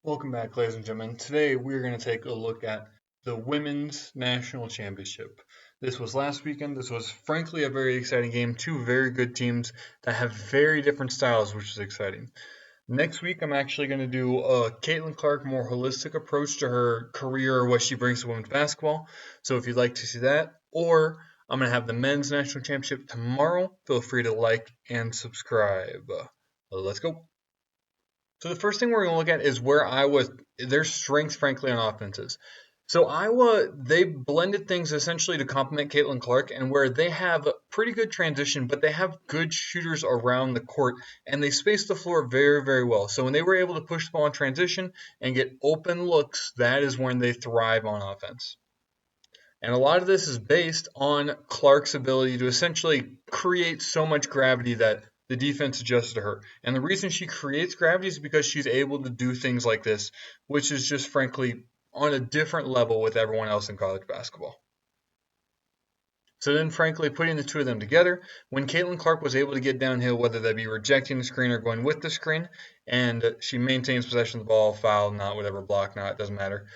Welcome back, ladies and gentlemen. Today we're going to take a look at the Women's National Championship. This was last weekend. This was frankly a very exciting game. Two very good teams that have very different styles, which is exciting. Next week, I'm actually going to do a Caitlyn Clark more holistic approach to her career or what she brings to women's basketball. So if you'd like to see that, or I'm going to have the Men's National Championship tomorrow, feel free to like and subscribe. Let's go. So the first thing we're going to look at is where Iowa, their strengths, frankly, on offenses. So Iowa, they blended things essentially to complement Caitlyn Clark, and where they have pretty good transition, but they have good shooters around the court, and they space the floor very, very well. So when they were able to push the ball in transition and get open looks, that is when they thrive on offense. And a lot of this is based on Clark's ability to essentially create so much gravity that the defense adjusts to her. And the reason she creates gravity is because she's able to do things like this, which is just frankly on a different level with everyone else in college basketball. So then, frankly, putting the two of them together, when Caitlyn Clark was able to get downhill, whether that be rejecting the screen or going with the screen, and she maintains possession of the ball, foul, not whatever, block, not, it doesn't matter.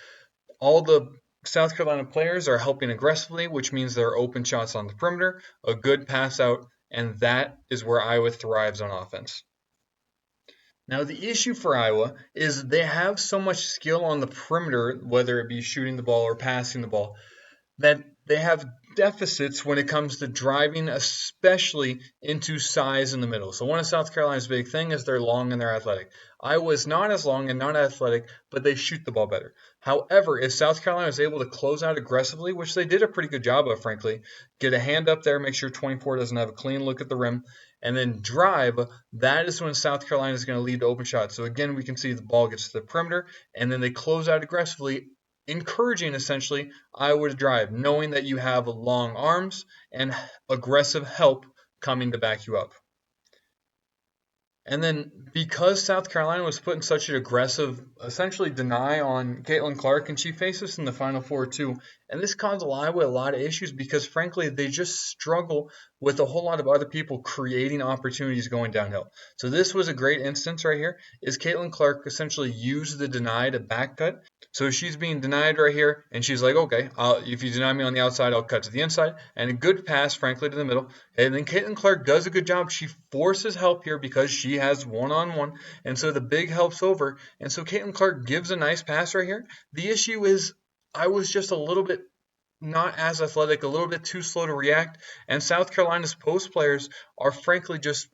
All the South Carolina players are helping aggressively, which means there are open shots on the perimeter, a good pass out, and that is where Iowa thrives on offense. Now, the issue for Iowa is they have so much skill on the perimeter, whether it be shooting the ball or passing the ball, that they have deficits when it comes to driving, especially into size in the middle. So one of South Carolina's big thing is they're long and they're athletic. Iowa is not as long and not athletic, but they shoot the ball better. However, if South Carolina is able to close out aggressively, which they did a pretty good job of, frankly, get a hand up there, make sure 24 doesn't have a clean look at the rim, and then drive, that is when South Carolina is going to lead to open shots. So again, we can see the ball gets to the perimeter, and then they close out aggressively, encouraging essentially Iowa to drive, knowing that you have long arms and aggressive help coming to back you up. And then because South Carolina was putting such an aggressive, essentially deny on Caitlyn Clark, and she faced this in the Final Four too, and this caused Iowa a lot of issues because frankly they just struggle with a whole lot of other people creating opportunities going downhill. So this was a great instance right here, is Caitlyn Clark essentially used the deny to back cut. So she's being denied right here, and she's like, okay, if you deny me on the outside, I'll cut to the inside, and a good pass, frankly, to the middle. And then Caitlyn Clark does a good job. She forces help here because she has one-on-one, and so the big help's over. And so Caitlyn Clark gives a nice pass right here. The issue is I was just a little bit not as athletic, a little bit too slow to react, and South Carolina's post players are frankly just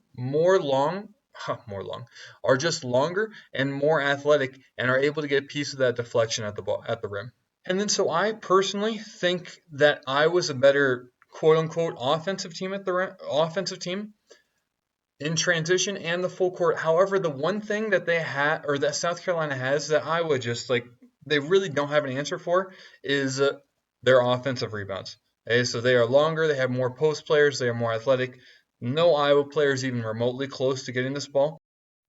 are just longer and more athletic and are able to get a piece of that deflection at the rim. And then so I personally think that I was a better quote unquote offensive team at the offensive team in transition and the full court. However, the one thing that they had or that South Carolina has that Iowa just like they really don't have an answer for is their offensive rebounds. Okay, so they are longer, they have more post players, they are more athletic. No Iowa players even remotely close to getting this ball.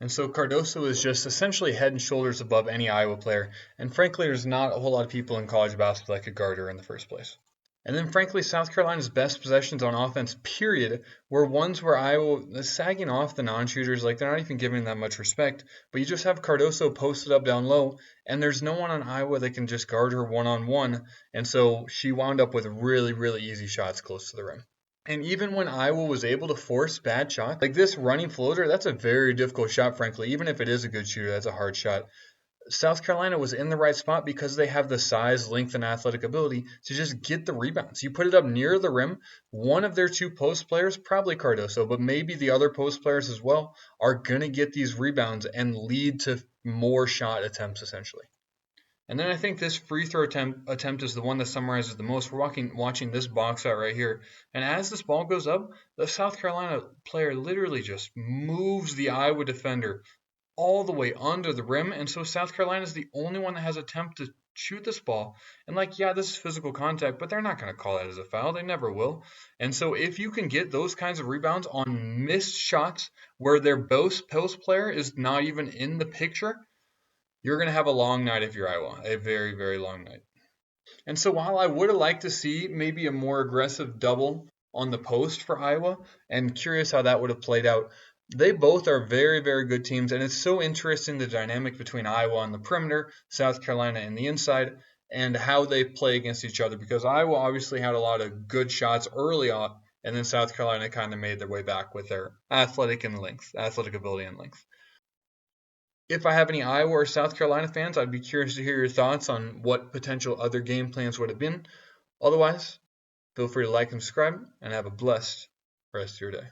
And so Cardoso is just essentially head and shoulders above any Iowa player. And frankly, there's not a whole lot of people in college basketball that could guard her in the first place. And then, frankly, South Carolina's best possessions on offense, period, were ones where Iowa is sagging off the non-shooters. Like, they're not even giving that much respect. But you just have Cardoso posted up down low, and there's no one on Iowa that can just guard her one-on-one. And so she wound up with really, really easy shots close to the rim. And even when Iowa was able to force bad shots, like this running floater, that's a very difficult shot, frankly. Even if it is a good shooter, that's a hard shot. South Carolina was in the right spot because they have the size, length, and athletic ability to just get the rebounds. You put it up near the rim, one of their two post players, probably Cardoso, but maybe the other post players as well, are going to get these rebounds and lead to more shot attempts, essentially. And then I think this free throw attempt is the one that summarizes the most. We're watching this box out right here. And as this ball goes up, the South Carolina player literally just moves the Iowa defender all the way under the rim, and so South Carolina is the only one that has attempted to shoot this ball. And like, yeah, this is physical contact, but they're not going to call that as a foul. They never will. And so if you can get those kinds of rebounds on missed shots where their post player is not even in the picture, you're going to have a long night if you're Iowa, a very, very long night. And so while I would have liked to see maybe a more aggressive double on the post for Iowa, and curious how that would have played out, They both are very, very good teams, and it's so interesting the dynamic between Iowa on the perimeter, South Carolina in the inside, and how they play against each other. Because Iowa obviously had a lot of good shots early on, and then South Carolina kind of made their way back with their athletic ability and length. If I have any Iowa or South Carolina fans, I'd be curious to hear your thoughts on what potential other game plans would have been. Otherwise, feel free to like and subscribe, and have a blessed rest of your day.